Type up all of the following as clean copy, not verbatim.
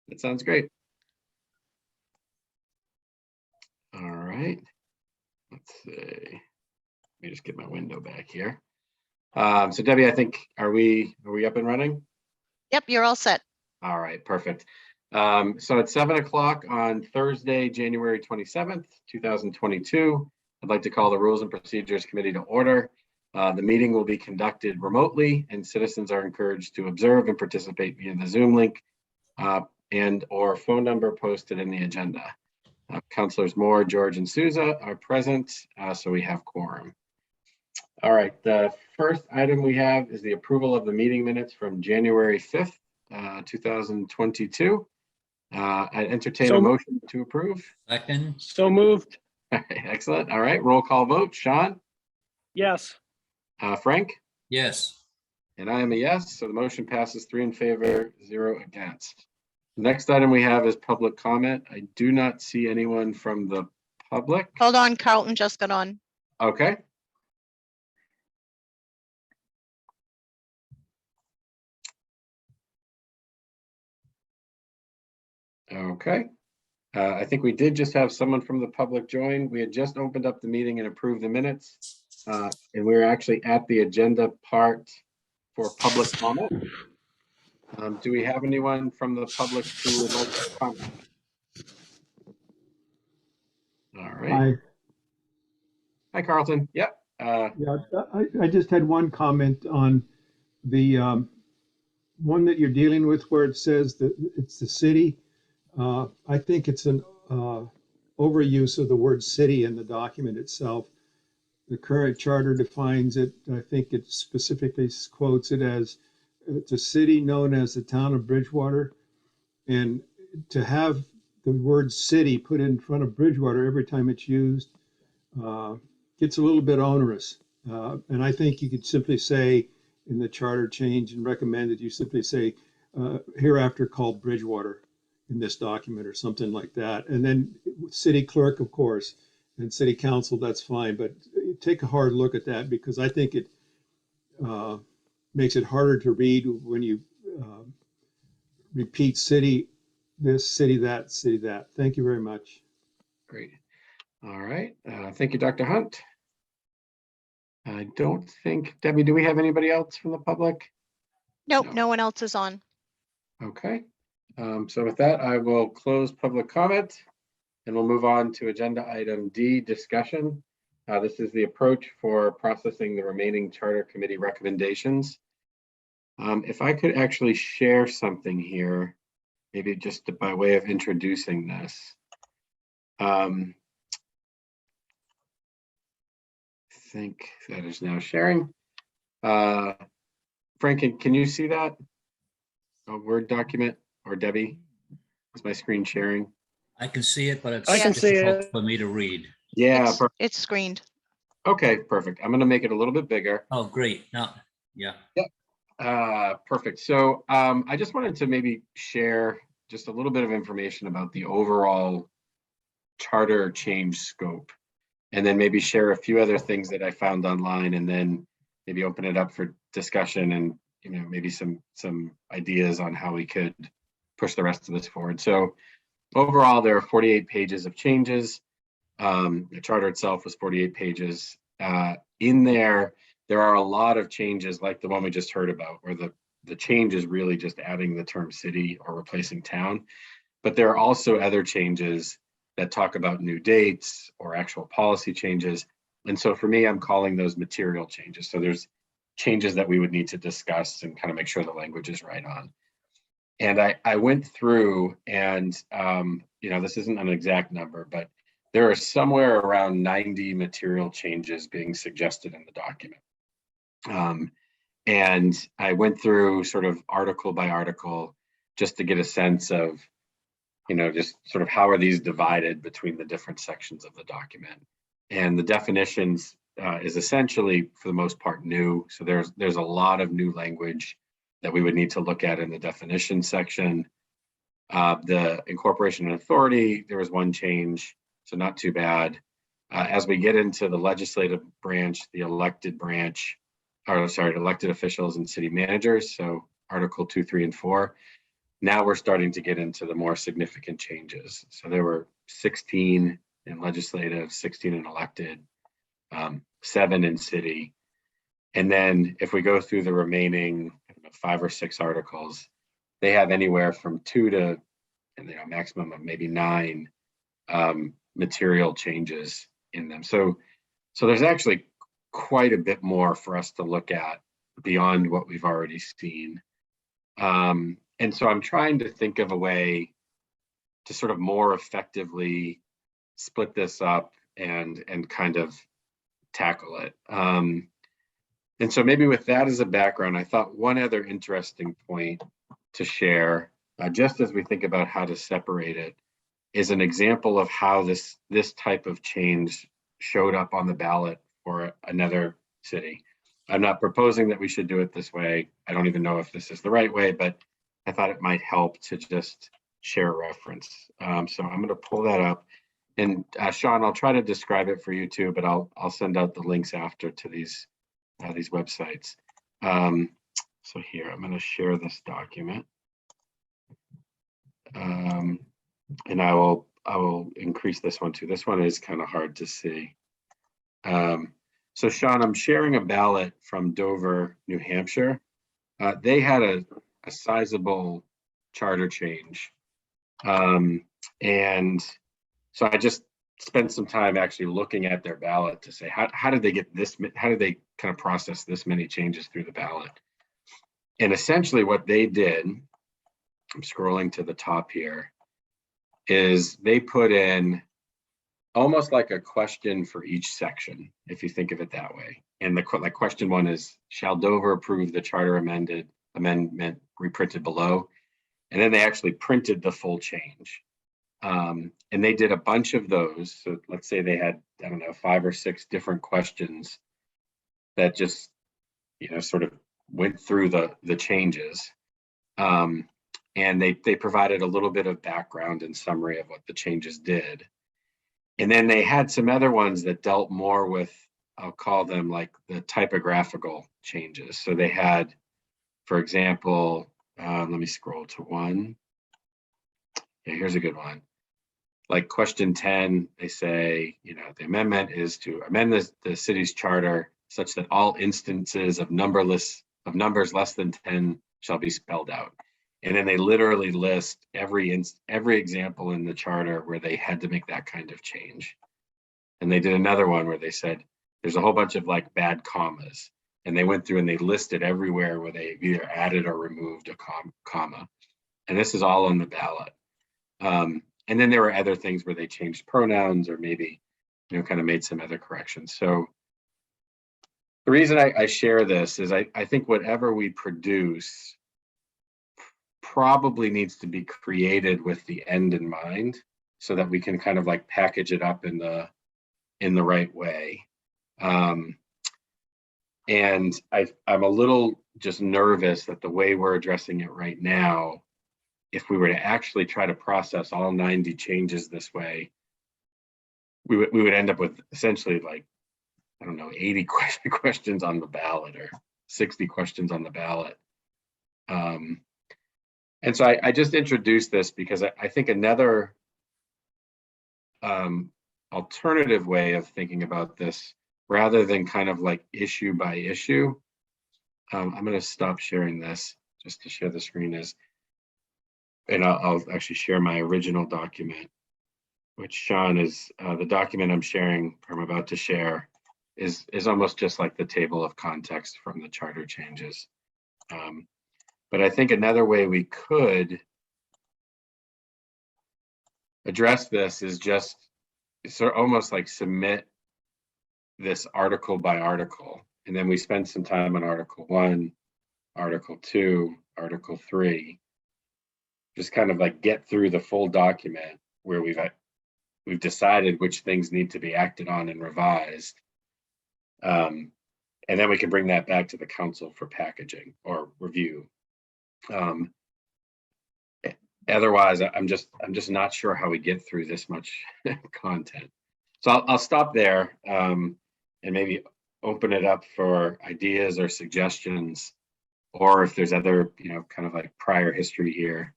That sounds great. All right. Let's see. Let me just get my window back here. So Debbie, I think, are we up and running? Yep, you're all set. All right, perfect. So at 7 o'clock on Thursday, January 27th, 2022, I'd like to call the Rules and Procedures Committee to order. The meeting will be conducted remotely, and citizens are encouraged to observe and participate via the Zoom link and or phone number posted in the agenda. Councilors Moore, George, and Souza are present, so we have quorum. All right, the first item we have is the approval of the meeting minutes from January 5th, 2022. I entertain a motion to approve. Second. So moved. All right, excellent. All right, roll call vote. Sean? Yes. Frank? Yes. And I am a yes, so the motion passes 3 in favor, 0 against. The next item we have is public comment. I do not see anyone from the public. Hold on, Carlton just got on. Okay. Okay. I think we did just have someone from the public join. We had just opened up the meeting and approved the minutes. And we're actually at the agenda part for public comment. Do we have anyone from the public who would like to comment? All right. Hi. Hi, Carlton. Yep. Yeah, I just had one comment on the one that you're dealing with where it says that it's the city. I think it's an overuse of the word city in the document itself. The current charter defines it. I think it specifically quotes it as it's a city known as the town of Bridgewater. And to have the word city put in front of Bridgewater every time it's used gets a little bit onerous. And I think you could simply say in the charter change and recommend that you simply say hereafter called Bridgewater in this document or something like that. And then city clerk, of course, and city council, that's fine. But take a hard look at that because I think it makes it harder to read when you repeat city this, city that, city that. Thank you very much. Great. All right. Thank you, Dr. Hunt. I don't think, Debbie, do we have anybody else from the public? Nope, No. no one else is on. Okay. So with that, I will close public comment and we'll move on to agenda item D, discussion. This is the approach for processing the remaining charter committee recommendations. If I could actually share something here, maybe just by way of introducing this. I think that is now sharing. Frank, can you see that? A Word document, or Debbie? Is my screen sharing? I can see it, but it's I can see difficult it. for me to read. Yeah, It's screened. okay, perfect. I'm gonna make it a little bit bigger. Oh, great. Now, yeah. Perfect. So I just wanted to maybe share just a little bit of information about the overall charter change scope, and then maybe share a few other things that I found online, and then maybe open it up for discussion and maybe some ideas on how we could push the rest of this forward. So overall, there are 48 pages of changes. The charter itself was 48 pages. In there are a lot of changes like the one we just heard about, where the change is really just adding the term city or replacing town. But there are also other changes that talk about new dates or actual policy changes. And so for me, I'm calling those material changes. So there's changes that we would need to discuss and kind of make sure the language is right on. And I went through and, this isn't an exact number, but there are somewhere around 90 material changes being suggested in the document. And I went through sort of article by article just to get a sense of, just sort of how are these divided between the different sections of the document. And the definitions is essentially, for the most part, new. So there's a lot of new language that we would need to look at in the definition section. The incorporation and authority, there was one change, so not too bad. As we get into the legislative branch, the elected officials and city managers, so Article 2, 3, and 4. now we're starting to get into the more significant changes. So there were 16 in legislative, 16 in elected, 7 in city. And then if we go through the remaining 5 or 6 articles, they have anywhere from 2 to, and maximum of maybe 9 material changes in them. So there's actually quite a bit more for us to look at beyond what we've already seen. And so I'm trying to think of a way to sort of more effectively split this up and kind of tackle it. And so maybe with that as a background, I thought one other interesting point to share, just as we think about how to separate it, is an example of how this type of change showed up on the ballot for another city. I'm not proposing that we should do it this way. I don't even know if this is the right way, but I thought it might help to just share a reference. So I'm going to pull that up. And Sean, I'll try to describe it for you too, but I'll send out the links after to these websites. So here, I'm going to share this document. And I will increase this one too. This one is kind of hard to see. So Sean, I'm sharing a ballot from Dover, New Hampshire. They had a sizable charter change. And so I just spent some time actually looking at their ballot to say, how did they get this? How did they kind of process this many changes through the ballot? And essentially what they did, I'm scrolling to the top here, is they put in almost like a question for each section, if you think of it that way. And like question 1 is, shall Dover approve the charter amendment reprinted below? And then they actually printed the full change. And they did a bunch of those. So let's say they had, 5 or 6 different questions that just, sort of went through the changes. And they provided a little bit of background and summary of what the changes did. And then they had some other ones that dealt more with, I'll call them like the typographical changes. So they had, for example, let me scroll to one. Yeah, here's a good one. Like question 10, they say, the amendment is to amend the city's charter such that all instances of numbers less than 10 shall be spelled out. And then they literally list every example in the charter where they had to make that kind of change. And they did another one where they said, there's a whole bunch of like bad commas. And they went through and they listed everywhere where they either added or removed a comma. And this is all on the ballot. And then there were other things where they changed pronouns or maybe, kind of made some other corrections. So the reason I share this is I think whatever we produce probably needs to be created with the end in mind so that we can kind of like package it up in the right way. And I'm a little just nervous that the way we're addressing it right now, if we were to actually try to process all 90 changes this way, we would end up with essentially like, 80 questions on the ballot or 60 questions on the ballot. And so I just introduced this because I think another alternative way of thinking about this, rather than kind of like issue by issue, I'm going to stop sharing this just to share the screen and I'll actually share my original document, which Sean is the document I'm about to share is almost just like the table of context from the charter changes. But I think another way we could address this is just sort of almost like submit this article by article. And then we spend some time on Article 1, Article 2, Article 3, just kind of like get through the full document where we've decided which things need to be acted on and revised. And then we can bring that back to the council for packaging or review. Otherwise, I'm just not sure how we get through this much content. So I'll stop there and maybe open it up for ideas or suggestions, or if there's other, kind of like prior history here,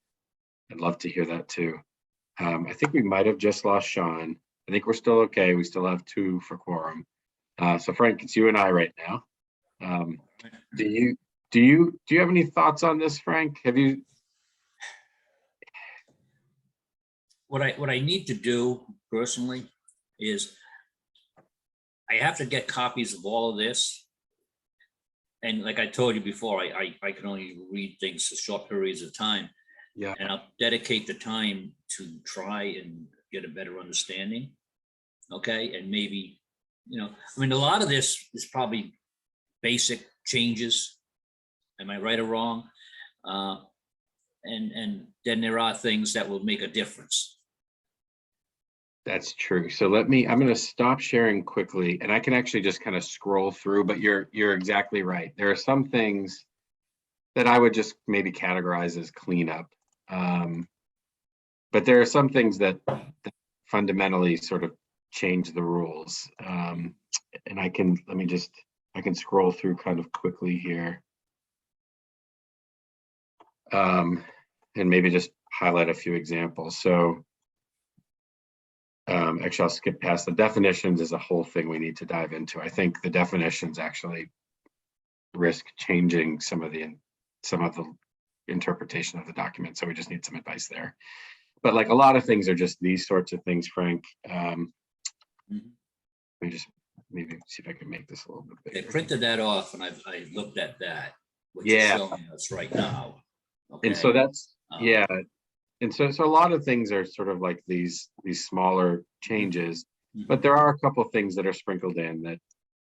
I'd love to hear that too. I think we might have just lost Sean. I think we're still okay. We still have 2 for quorum. So Frank, it's you and I right now. Do you have any thoughts on this, Frank? Have you? What I need to do personally is I have to get copies of all of this. And like I told you before, I can only read things for short periods of time. Yeah. And I'll dedicate the time to try and get a better understanding. Okay, and maybe, I mean, a lot of this is probably basic changes. Am I right or wrong? And then there are things that will make a difference. That's true. So I'm going to stop sharing quickly, and I can actually just kind of scroll through, but you're exactly right. There are some things that I would just maybe categorize as cleanup. But there are some things that fundamentally sort of change the rules. And I can scroll through kind of quickly here. And maybe just highlight a few examples. So actually, I'll skip past the definitions is a whole thing we need to dive into. I think the definitions actually risk changing some of the interpretation of the document. So we just need some advice there. But like a lot of things are just these sorts of things, Frank. Let me just maybe see if I can make this a little bit They bigger. printed that off and I looked at that, which Yeah. is showing us right now. Okay. And so that's, Um, yeah. And so a lot of things are sort of like these smaller changes, but there are a couple of things that are sprinkled in that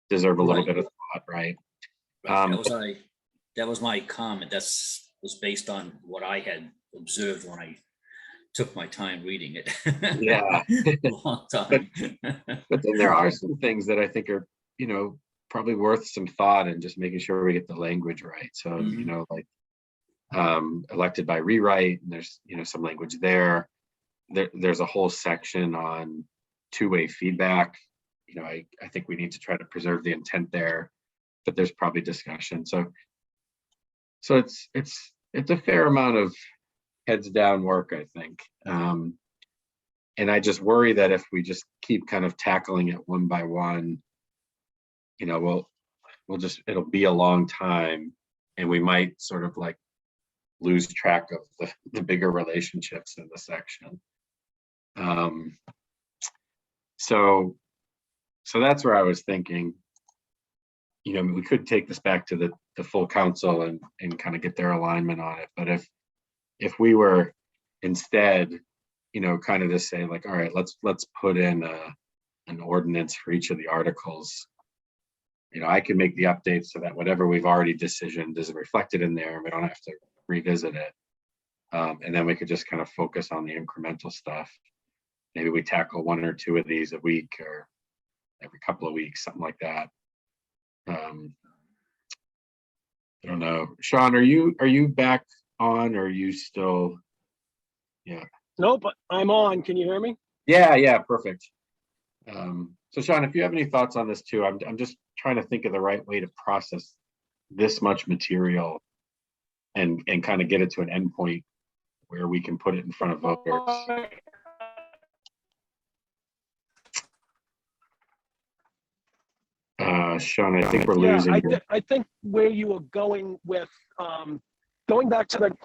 deserve a little Right. bit of thought, right? Right. That was my comment. Was based on what I had observed when I took my time reading it. Yeah. A long time. But then there are some things that I think are, probably worth some thought and just making sure we get the language right. So, like elected by rewrite, and there's, some language there. There's a whole section on two-way feedback. I think we need to try to preserve the intent there, but there's probably discussion. So it's a fair amount of heads down work, I think. And I just worry that if we just keep kind of tackling it one by one, it'll be a long time, and we might sort of like lose track of the bigger relationships in the section. So that's where I was thinking, we could take this back to the full council and kind of get their alignment on it. But if we were instead, kind of to say like, all right, let's put in an ordinance for each of the articles. I can make the updates so that whatever we've already decisioned is reflected in there, and we don't have to revisit it. And then we could just kind of focus on the incremental stuff. Maybe we tackle 1 or 2 of these a week or every couple of weeks, something like that. I don't know. Sean, are you back on, or are you still? Yeah. Nope, I'm on. Can you hear me? Yeah, perfect. So Sean, if you have any thoughts on this too, I'm just trying to think of the right way to process this much material and kind of get it to an endpoint where we can put it in front of voters. Sean, I think we're losing you. I think where you were going with going back to the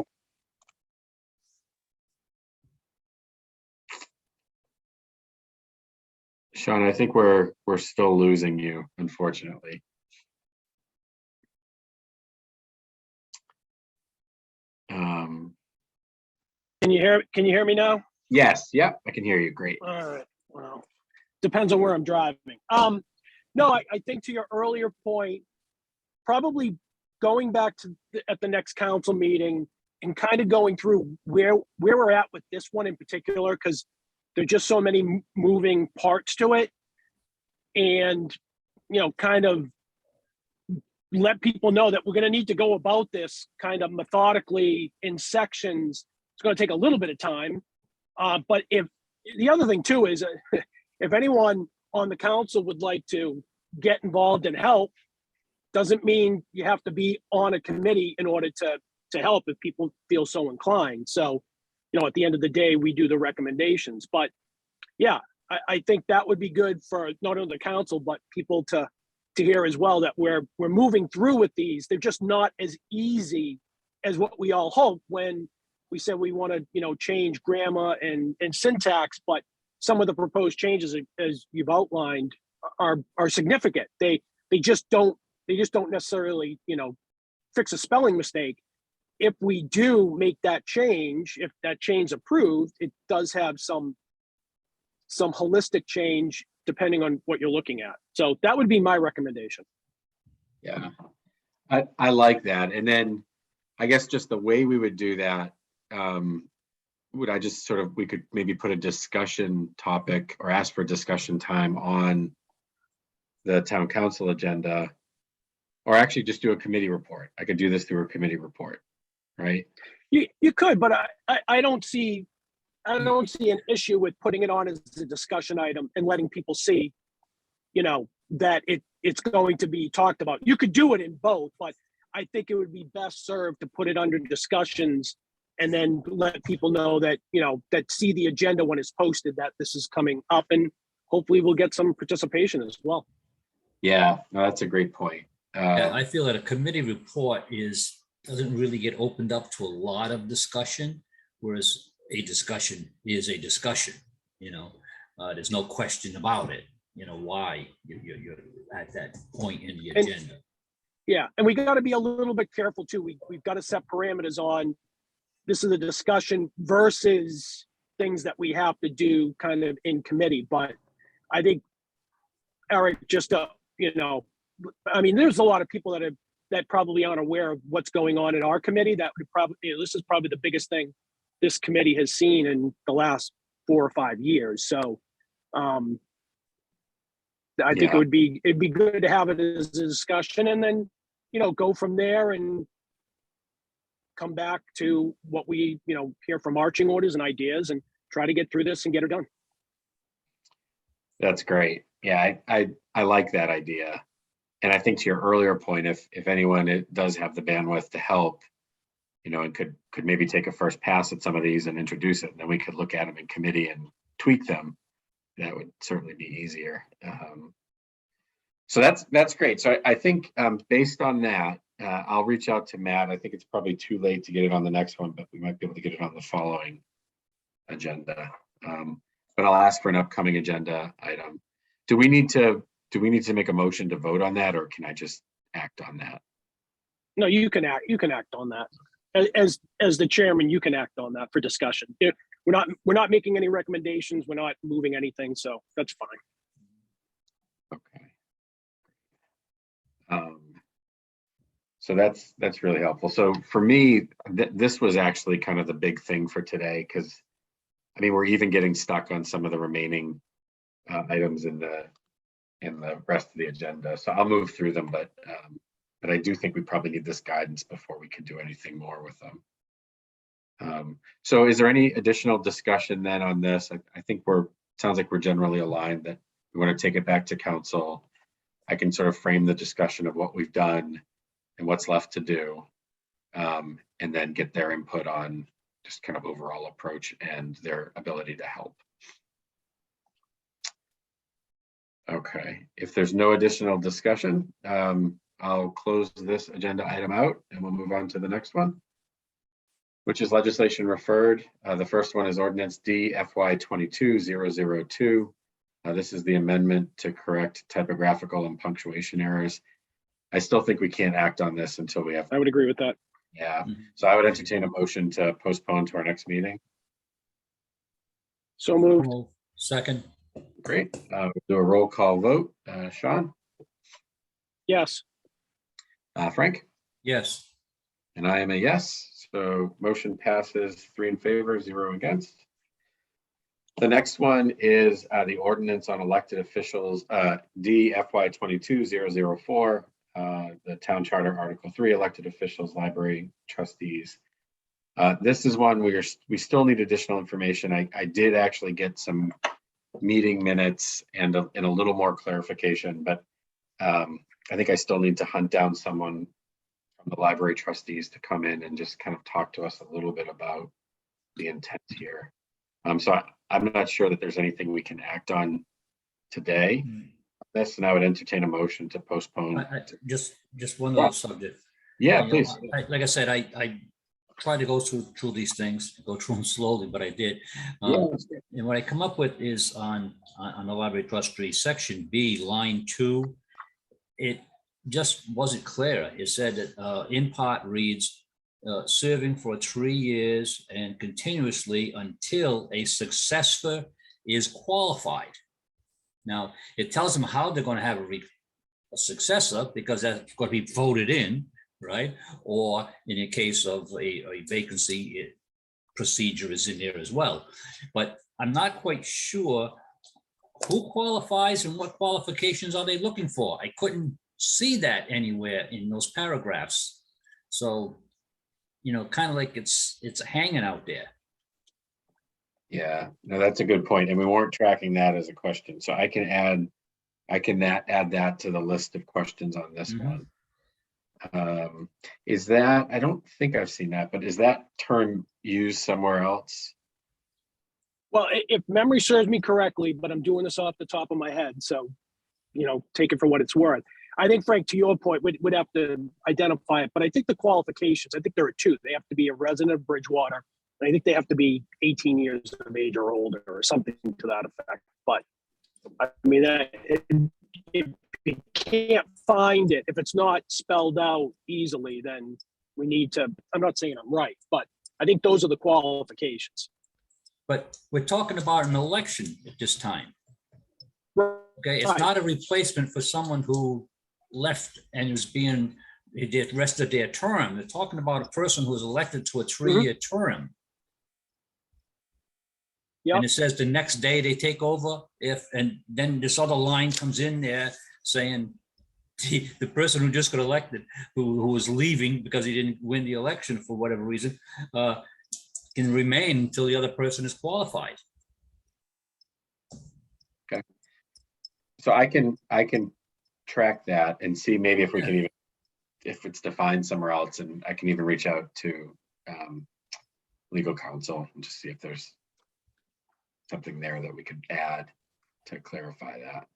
Sean, I think we're still losing you, unfortunately. Can you hear me now? Yes, yep, I can hear you. Great. All right. Well, depends on where I'm driving. No, I think to your earlier point, probably going back to at the next council meeting and kind of going through where we're at with this one in particular, because there's just so many moving parts to it, and kind of let people know that we're going to need to go about this kind of methodically in sections. It's going to take a little bit of time, but if the other thing too is if anyone on the council would like to get involved and help, doesn't mean you have to be on a committee in order to help if people feel so inclined. So at the end of the day, we do the recommendations. But yeah, I think that would be good for not only the council, but people to hear as well, that we're moving through with these. They're just not as easy as what we all hope when we said we want to, change grammar and syntax, but some of the proposed changes, as you've outlined, are significant. They just don't necessarily, fix a spelling mistake. If we do make that change, if that change approved, it does have some holistic change depending on what you're looking at. So that would be my recommendation. Yeah, I like that. And then I guess just the way we would do that, would I just we could maybe put a discussion topic or ask for discussion time on the town council agenda, or actually just do a committee report. I could do this through a committee report, right? You could, but I don't see an issue with putting it on as a discussion item and letting people see, that it's going to be talked about. You could do it in both, but I think it would be best served to put it under discussions and then let people know that, that see the agenda when it's posted, that this is coming up, and hopefully we'll get some participation as well. Yeah, no, that's a great point. Yeah, I feel that a committee report doesn't really get opened up to a lot of discussion, whereas a discussion is a discussion. There's no question about it. Why you're at that point in the agenda. Yeah, and we got to be a little bit careful too. We've got to set parameters on this is a discussion versus things that we have to do kind of in committee. But I think, Eric, just there's a lot of people that probably aren't aware of what's going on in our committee. That would probably, this is probably the biggest thing this committee has seen in the last 4 or 5 years. So I think it'd be good to have it as a discussion, and then, go from there and come back to what we, hear from marching orders and ideas, and try to get through this and get it done. That's great. Yeah, I like that idea. And I think to your earlier point, if anyone does have the bandwidth to help, and could maybe take a first pass at some of these and introduce it, and then we could look at them in committee and tweak them, that would certainly be easier. So that's great. So I think based on that, I'll reach out to Matt. I think it's probably too late to get it on the next one, but we might be able to get it on the following agenda. But I'll ask for an upcoming agenda item. Do we need to make a motion to vote on that, or can I just act on that? No, you can act on that. As the chairman, you can act on that for discussion. We're not making any recommendations. We're not moving anything, so that's fine. Okay. So that's really helpful. So for me, this was actually kind of the big thing for today, because we're even getting stuck on some of the remaining items in the rest of the agenda. So I'll move through them, but I do think we probably need this guidance before we can do anything more with them. So is there any additional discussion then on this? I think sounds like we're generally aligned that we want to take it back to council. I can sort of frame the discussion of what we've done and what's left to do, and then get their input on just kind of overall approach and their ability to help. Okay, if there's no additional discussion, I'll close this agenda item out and we'll move on to the next one, which is legislation referred. The first one is ordinance D FY 22-002. This is the amendment to correct typographical and punctuation errors. I still think we can't act on this until we have. I would agree with that. Yeah, so I would entertain a motion to postpone to our next meeting. So moved. Second. Great. We'll do a roll call vote. Sean? Yes. Frank? Yes. And I am a yes. So motion passes 3 in favor, 0 against. The next one is the ordinance on elected officials, D FY 22-004, the town charter article 3, elected officials, library trustees. This is one we still need additional information. I did actually get some meeting minutes and a little more clarification, but I think I still need to hunt down someone from the library trustees to come in and just kind of talk to us a little bit about the intent here. I'm not sure that there's anything we can act on today. This, and I would entertain a motion to postpone. Just one little subject. Yeah, You know, please. like I said, I try to go through these things, go through them slowly, but I did. Yeah, that's great. And what I come up with is on the library trustee, section B, line 2. It just wasn't clear. It said that in part reads, serving for 3 years and continuously until a successor is qualified. Now, it tells them how they're going to have a successor, because that's going to be voted in, right? Or in the case of a vacancy, procedure is in there as well. But I'm not quite sure who qualifies and what qualifications are they looking for. I couldn't see that anywhere in those paragraphs. So, you know, kind of like it's hanging out there. Yeah, no, that's a good point. And we weren't tracking that as a question. So I can add that to the list of questions on this Mhm. one. Is that, I don't think I've seen that, but is that term used somewhere else? Well, if memory serves me correctly, but I'm doing this off the top of my head, so, you know, take it for what it's worth. I think, Frank, to your point, we'd have to identify it, but I think the qualifications, I think there are two. They have to be a resident of Bridgewater, and I think they have to be 18 years of age or older or something to that effect. But I mean, if you can't find it, if it's not spelled out easily, then we need to, I'm not saying I'm right, but I think those are the qualifications. But we're talking about an election at this time. Okay, it's Right. not a replacement for someone who left and is being the rest of their term. They're talking about a person who was elected to a 3-year term. Yep. And it says the next day they take over and then this other line comes in there saying the person who just got elected, who was leaving because he didn't win the election for whatever reason, can remain until the other person is qualified. So I can track that and see maybe if we Yeah. can even, if it's defined somewhere else, and I can even reach out to legal counsel and just see if there's something there that we could add to clarify that.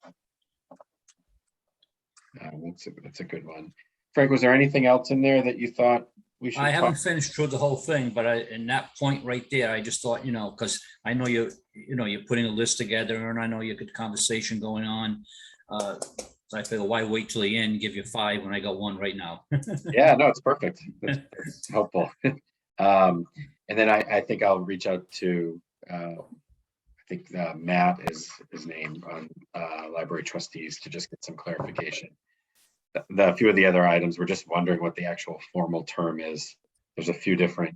That's a good one. Frank, was there anything else in there that you thought we should? I haven't talk- finished through the whole thing, but in that point right there, I just thought, you know, because I know you're putting a list together, and I know you got conversation going on. So I figure, why wait till the end, give you 5 when I got 1 right now? Yeah, no, it's perfect. That's helpful. And then I think I'll reach out to, I think Matt is his name, on library trustees, to just get some clarification. The few of the other items, we're just wondering what the actual formal term is. There's a few different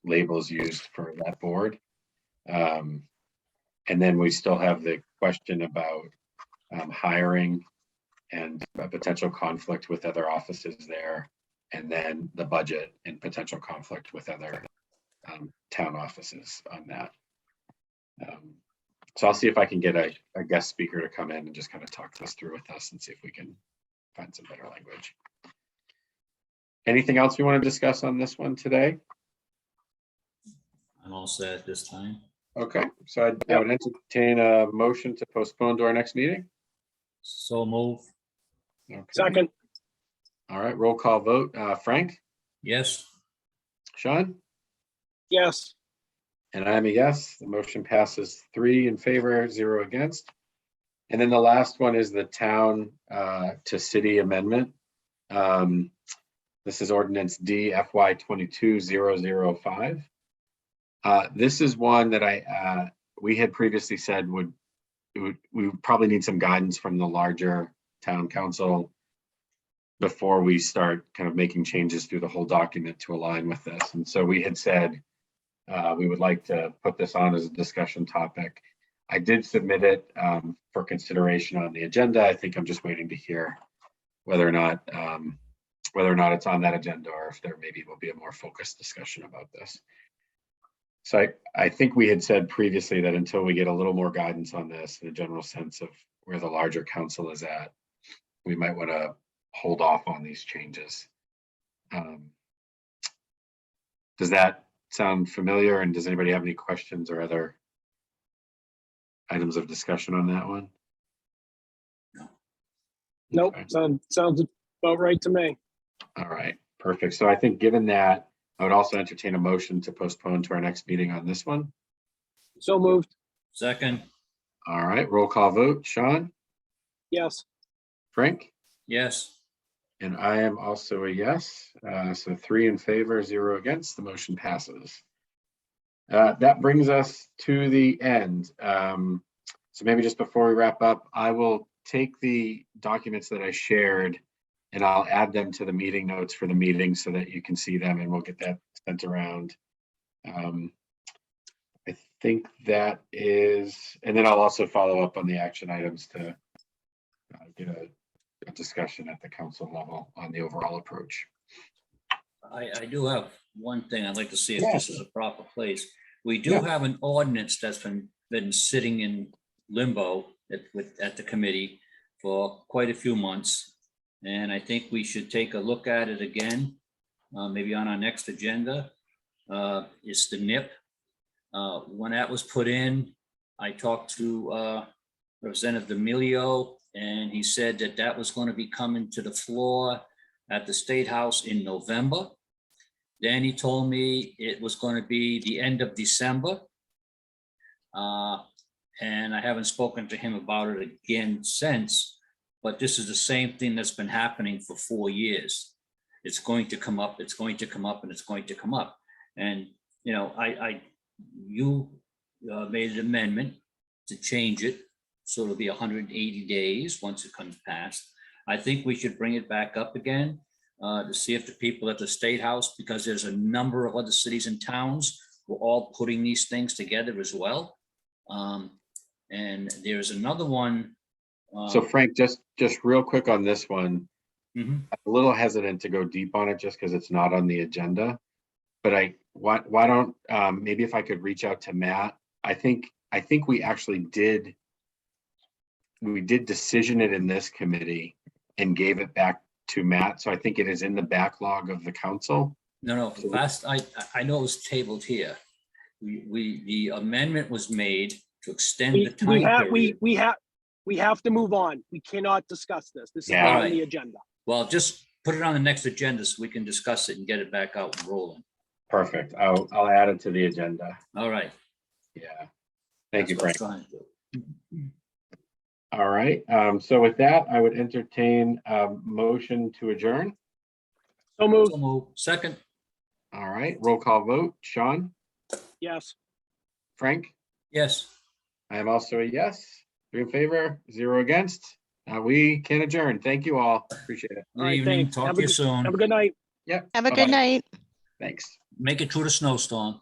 labels used for that board. And then we still have the question about hiring and a potential conflict with other offices there, and then the budget and potential conflict with other town offices on that. So I'll see if I can get a guest speaker to come in and just kind of talk this through with us and see if we can find some better language. Anything else we want to discuss on this one today? I'm all set at this time. Okay, so I would entertain a motion to postpone to our next meeting. So move. Okay. Second, All right, roll call vote. Frank, Yes. Sean, yes. and I'm a yes. The motion passes 3 in favor, 0 against. And then the last one is the town to city amendment. This is ordinance D FY 22-005. This is one that we had previously said we would probably need some guidance from the larger town council before we start kind of making changes through the whole document to align with this. And so we had said we would like to put this on as a discussion topic. I did submit it for consideration on the agenda. I think I'm just waiting to hear whether or not it's on that agenda, or if there maybe will be a more focused discussion about this. So I think we had said previously that until we get a little more guidance on this, in a general sense of where the larger council is at, we might want to hold off on these changes. Does that sound familiar? And does anybody have any questions or other items of discussion on that one? Nope, Okay. sounds about right to me. All right, perfect. So I think given that, I would also entertain a motion to postpone to our next meeting on this one. So moved. Second, All right, roll call vote. Sean, Yes. Frank, yes. and I am also a yes. So 3 in favor, 0 against. The motion passes. That brings us to the end. So maybe just before we wrap up, I will take the documents that I shared and I'll add them to the meeting notes for the meeting so that you can see them, and we'll get that sent around. I think that is, and then I'll also follow up on the action items to get a discussion at the council level on the overall approach. I do have one thing I'd like to see if Yeah. this is a proper place. We do Yeah. have an ordinance that's been sitting in limbo at the committee for quite a few months. And I think we should take a look at it again, maybe on our next agenda. It's the NIP. When that was put in, I talked to Representative D'Amelio, and he said that that was going to be coming to the floor at the State House in November. Then he told me it was going to be the end of December. And I haven't spoken to him about it again since, but this is the same thing that's been happening for 4 years. It's going to come up, it's going to come up, and it's going to come up. And, you know, you made an amendment to change it, so it'll be 180 days once it comes past. I think we should bring it back up again to see if the people at the State House, because there's a number of other cities and towns who are all putting these things together as well. And there's another one. So Frank, just real quick on this one, Mhm. I'm a little hesitant to go deep on it just because it's not on the agenda. But why don't maybe if I could reach out to Matt. I think we actually did decision it in this committee and gave it back to Matt. So I think it is in the backlog of the council. No, last, I know it was tabled here. The amendment was made to extend the time period. We have to move on. We cannot discuss this. This is Yeah. not on Right. the agenda. Well, just put it on the next agenda so we can discuss it and get it back out and rolling. Perfect. I'll add it to the agenda. All right. Yeah. Thank you, Frank. That's what I'm trying to do. All right. So with that, I would entertain a motion to adjourn. So moved. So move. Second, All right. Roll call vote. Sean, Yes. Frank, yes. I am also a yes. 3 in favor, 0 against. We can adjourn. Thank you all. Appreciate it. Good All right, evening. thanks. Talk Have to a you good- soon. Have a good night. Yep. Have a Bye-bye. good night. Thanks. Make it through the snowstorm.